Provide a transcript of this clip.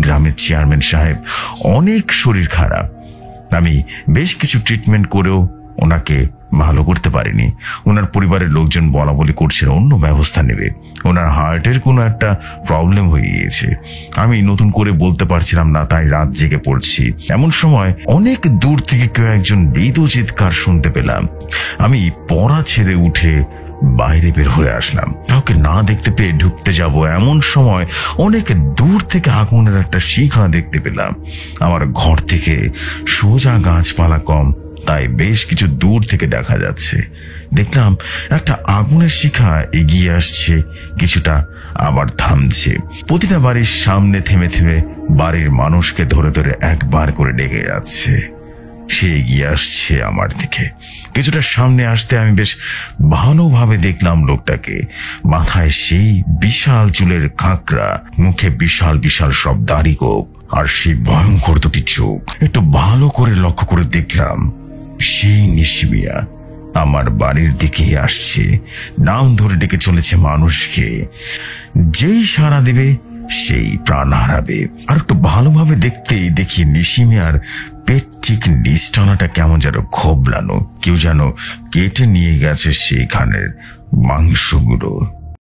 গ্রামের চেয়ারম্যান সাহেব অনেক শরীর খারাপ। আমি বেশ কিছু ট্রিটমেন্ট করেও ওনাকে ভালো করতে পারিনি। ওনার পরিবারের লোকজন বলা বলি করছিল অন্য ব্যবস্থা নেবে, ওনার হার্টের কোনো একটা প্রবলেম হয়ে গিয়েছে। আমি নতুন করে বলতে পারছিলাম না, তাই রাত জেগে পড়ছি। এমন সময় অনেক দূর থেকে কেউ একজন মৃদু চিৎকার শুনতে পেলাম। আমি পড়া ছেড়ে উঠে বাইরে বের হয়ে আসলাম। কাউকে না দেখতে পেয়ে ঢুকতে যাব এমন সময় অনেক দূর থেকে আগুনের একটা শিখা দেখতে পেলাম। আমার ঘর থেকে সোজা গাছপালা কম, তাই বেশ কিছু দূর থেকে দেখা যাচ্ছে। দেখলাম একটা আগুনের শিখা এগিয়ে আসছে, কিছুটা আবার থামছে। প্রতিটা বাড়ির সামনে থেমে থেমে বাড়ির মানুষকে ধরে ধরে একবার করে ডেকে যাচ্ছে। সে এগিয়ে আসছে আমার দিকে। কিছুটা সামনে আসতে আমি বেশ ভালোভাবে দেখলাম লোকটাকে। মাথায় সেই বিশাল চুলের কাঁকড়া, মুখে বিশাল বিশাল সব দাড়ি গোঁফ, আর সেই ভয়ঙ্কর দুটি চোখ। একটু ভালো করে লক্ষ্য করে দেখলাম সেই নিশি মিয়া আমার বাড়ির দিকে আসছে। নাম ধরে ডেকে চলেছে মানুষকে। যেই সাড়া দেবে সেই প্রাণ হারাবে। আর একটু ভালোভাবে দেখতেই দেখি নিশি মিয়ার পেট ঠিক নিচটানাটা কেমন যেন খোবলানো, কেউ যেন কেটে নিয়ে গেছে সেইখানের মাংসগুলো।